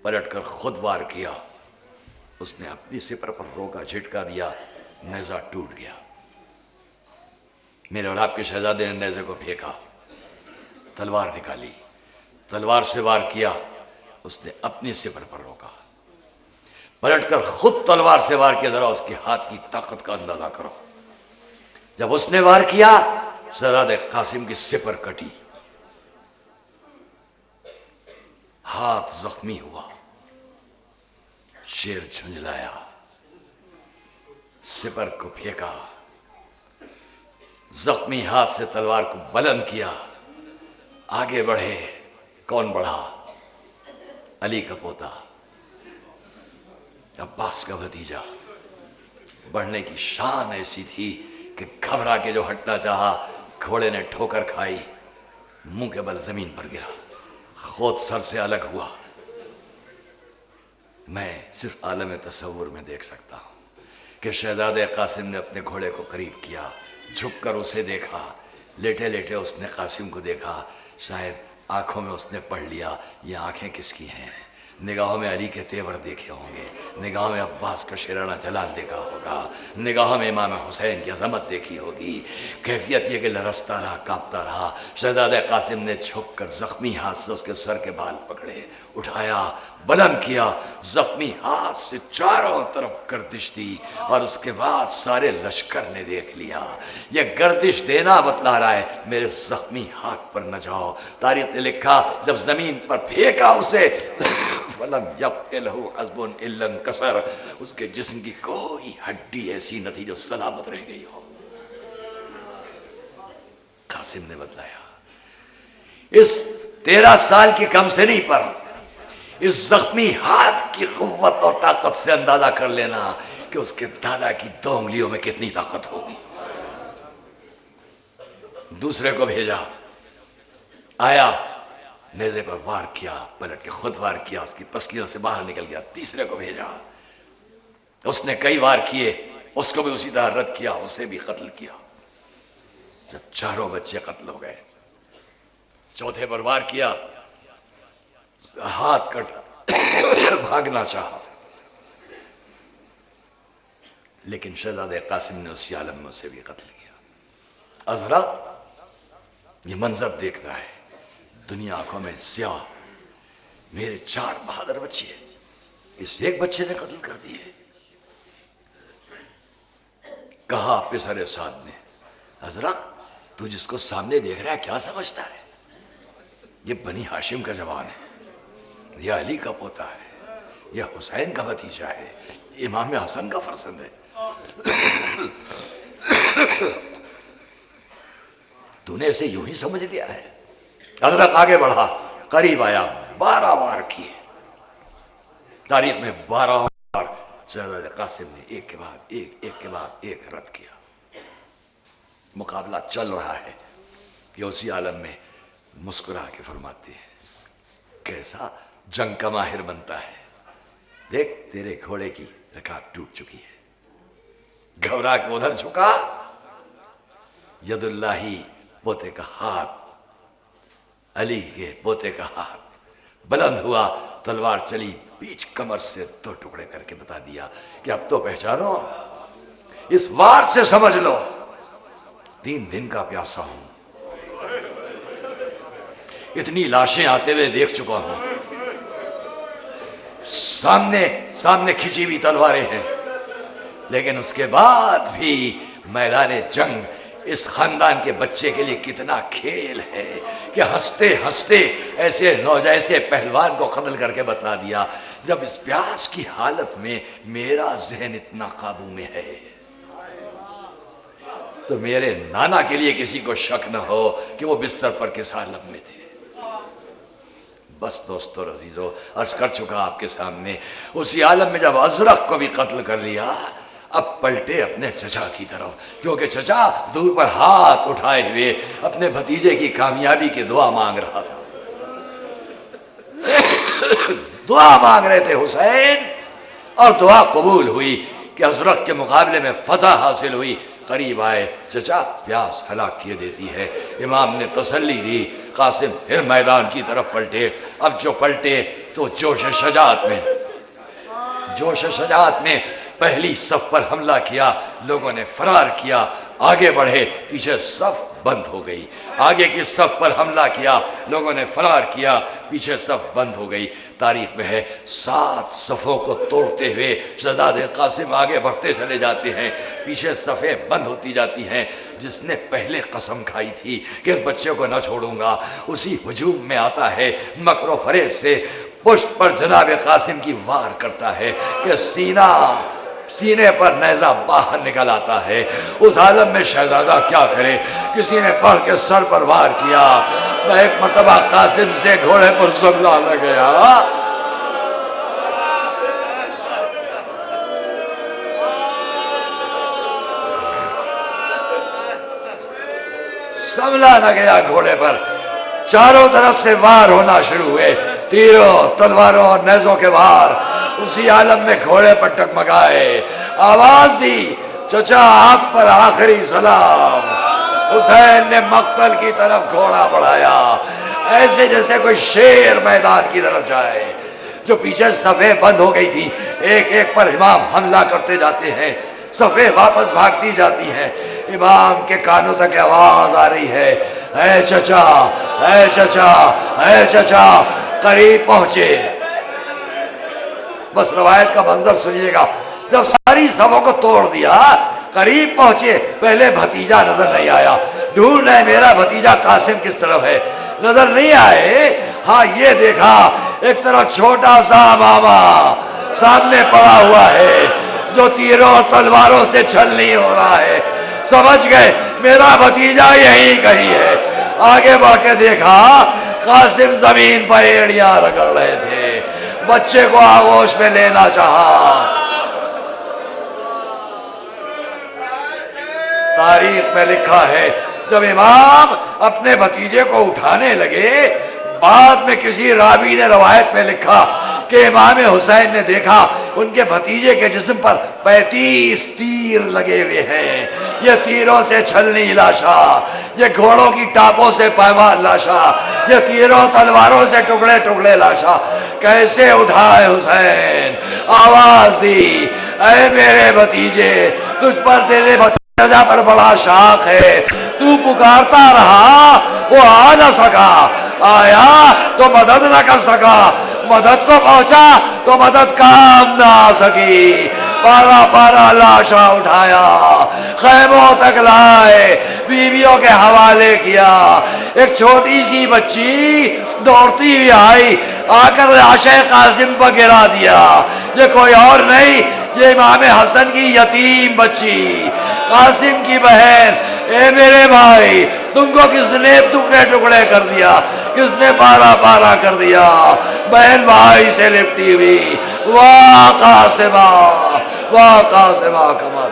पलटकर खुद वार किया। उसने अपनी सिपर पर रोका, झटका दिया, नेज़ा टूट गया। मेरे और आपके शहजादे ने नेज़े को फेंका, तलवार निकाली, तलवार से वार किया। उसने अपनी सिपर पर रोका, पलटकर खुद तलवार से वार किया। जरा उसके हाथ की ताकत का अंदाजा करो। जब उसने वार किया, शहजादे कासिम की सिपर कटी, हाथ जख्मी हुआ। शेर झुंझलाया, सिपर को फेंका, जख्मी हाथ से तलवार को बुलंद किया, आगे बढ़े। कौन बढ़ा? अली का पोता, अब्बास का भतीजा। बढ़ने की शान ऐसी थी कि घबरा के जो हटना चाहा, घोड़े ने ठोकर खाई, मुंह के बल जमीन पर गिरा, खुद सर से अलग हुआ। मैं सिर्फ आलम तसव्वुर में देख सकता हूं कि शहजादे कासिम ने अपने घोड़े को करीब किया, झुककर उसे देखा, लेटे लेटे उसने कासिम को देखा। शायद आंखों में उसने पढ़ लिया ये आंखें किसकी हैं। निगाहों में अली के तेवर देखे होंगे, निगाहों में अब्बास का शेराना जलाल देखा होगा, निगाहों में इमाम हुसैन की अजमत देखी होगी। कैफियत ये कि लरसता रहा, कांपता रहा। शहजादे कासिम ने झुककर जख्मी हाथ से उसके सर के बाल पकड़े, उठाया, बुलंद किया। जख्मी हाथ से चारों तरफ गर्दिश दी और उसके बाद सारे लश्कर ने देख लिया। यह गर्दिश देना बतला रहा है मेरे जख्मी हाथ पर न जाओ। तारीख ने लिखा, जब जमीन पर फेंका उसे, फलम यब्तिलहु अज़्बुन इल्ला कसर, उसके जिस्म की कोई हड्डी ऐसी न थी जो सलामत रह गई हो। कासिम ने बतलाया, इस 13 साल की कमसिनी पर इस जख्मी हाथ की कुव्वत और ताकत से अंदाजा कर लेना कि उसके दादा की 2 उंगलियों में कितनी ताकत होगी। दूसरे को भेजा, आया, नेज़े पर वार किया, पलट के खुद वार किया, उसकी पसलियों से बाहर निकल गया। तीसरे को भेजा, उसने कई वार किए, उसको भी उसी तरह रद्द किया, उसे भी कत्ल किया। जब चारों बच्चे कत्ल हो गए, चौथे पर वार किया, हाथ कटा, भागना चाहा, लेकिन शहजादे कासिम ने उसी आलम में उसे भी कत्ल किया। अज़रा ये मंजर देख रहा है, दुनिया आंखों में स्याह। मेरे 4 बहादुर बच्चे, इस एक बच्चे ने कत्ल कर दिए। कहा पिसरे साद ने, अज़रा तू जिसको सामने देख रहा है क्या समझता है? ये बनी हाशिम का जवान है, यह अली का पोता है, यह हुसैन का भतीजा है, इमाम हसन का फर्जंद है। तूने इसे यूं ही समझ लिया है। हजरत आगे बढ़ा, करीब आया, 12 वार किए। तारीख में 12 बार शहजादे कासिम ने एक के बाद एक रद्द किया। मुकाबला चल रहा है कि उसी आलम में मुस्कुरा के फरमाती है, कैसा जंग का माहिर बनता है। देख तेरे घोड़े की रकाब टूट चुकी है। घबरा के उधर झुका, यदुल्लाही पोते का हाथ, अली के पोते का हाथ बुलंद हुआ, तलवार चली, बीच कमर से 2 टुकड़े करके बता दिया कि अब तो पहचानो, इस वार से समझ लो 3 दिन का प्यासा हूं, इतनी लाशें आते हुए देख चुका हूं, सामने खिंची हुई तलवारें हैं, लेकिन उसके बाद भी मैदान जंग इस खानदान के बच्चे के लिए कितना खेल है कि हंसते हंसते ऐसे पहलवान को कत्ल करके बता दिया। जब इस प्यास की हालत में मेरा जहन इतना काबू में है, तो मेरे नाना के लिए किसी को शक न हो कि वो बिस्तर पर किस हालत में थे। बस दोस्तों और अजीजों, अर्ज कर चुका आपके सामने, उसी आलम में जब अजरक को भी कत्ल कर लिया, अब पलटे अपने चचा की तरफ, क्योंकि चचा दूर पर हाथ उठाए हुए अपने भतीजे की कामयाबी की दुआ मांग रहा था। दुआ मांग रहे थे हुसैन, और दुआ कबूल हुई कि अजरक के मुकाबले में फतह हासिल हुई। करीब आए, चचा प्यास हलाक किए देती है। इमाम ने तसल्ली दी, कासिम फिर मैदान की तरफ पलटे। अब जो पलटे तो जोश शजात में पहली सफ पर हमला किया, लोगों ने फरार किया, आगे बढ़े, पीछे सफ बंद हो गई। आगे की सफ पर हमला किया, लोगों ने फरार किया, पीछे सफ बंद हो गई। तारीख में है 7 सफ़ों को तोड़ते हुए शहजादे कासिम आगे बढ़ते चले जाते हैं, पीछे सफ़ें बंद होती जाती हैं। जिसने पहले कसम खाई थी कि इस बच्चे को न छोड़ूंगा, उसी हुजूम में आता है, मकरो फरेब से पुष्ट पर जनाब कासिम की वार करता है कि सीने पर नेज़ा बाहर निकल आता है। उस आलम में शहजादा क्या करे, किसी ने पढ़ के सर पर वार किया। मैं एक मर्तबा कासिम से घोड़े पर हमला लग गया, संभला न गया घोड़े पर। चारों तरफ से वार होना शुरू हुए, तीरों, तलवारों और नेज़ों के वार। उसी आलम में घोड़े पर टकमगाए, आवाज दी, चचा आप पर आखिरी सलाम। हुसैन ने मक्तल की तरफ घोड़ा बढ़ाया, ऐसे जैसे कोई शेर मैदान की तरफ जाए। जो पीछे सफ़ें बंद हो गई थी, एक एक पर इमाम हमला करते जाते हैं, सफ़ें वापस भागती जाती हैं। इमाम के कानों तक आवाज आ रही है, ऐ चचा, ऐ चचा, ऐ चचा। करीब पहुंचे, बस रवायत का मंजर सुनिएगा। जब सारी सभों को तोड़ दिया, करीब पहुंचे, पहले भतीजा नजर नहीं आया। ढूंढ रहे मेरा भतीजा कासिम किस तरफ है, नजर नहीं आए। हाँ ये देखा, एक तरफ छोटा सा मामा सामने पड़ा हुआ है, जो तीरों और तलवारों से छल नहीं हो रहा है। समझ गए मेरा भतीजा यही कहीं है। आगे बढ़ के देखा, कासिम जमीन पर एड़ियां रगड़ रहे थे, बच्चे को आगोश में लेना चाहा। तारीख में लिखा है, जब इमाम अपने भतीजे को उठाने लगे, बाद में किसी रावी ने रवायत में लिखा कि इमाम हुसैन ने देखा उनके भतीजे के जिस्म पर 35 तीर लगे हुए हैं। ये तीरों से छलनी लाशा, ये घोड़ों की टापों से पैमार लाशा, ये तीरों तलवारों से टुकड़े टुकड़े लाशा। कैसे उठाए हुसैन, आवाज दी, ऐ मेरे भतीजे, तुझ पर तेरे भतीजा पर बड़ा शाख है। तू पुकारता रहा, वो आ न सका, आया तो मदद न कर सका, मदद को पहुंचा तो मदद काम ना आ सकी। पारा पारा लाशा उठाया, खैमों तक लाए, बीवियों के हवाले किया। एक छोटी सी बच्ची दौड़ती हुई आई, आकर लाशे कासिम पर गिरा दिया। ये कोई और नहीं, ये इमाम हसन की यतीम बच्ची, कासिम की बहन। ए मेरे भाई, तुमको किसने टुकड़े टुकड़े कर दिया, किसने पारा पारा कर दिया? बहन भाई से लिपटी हुई। वाह कासिमा, वाह कासिमा, कमा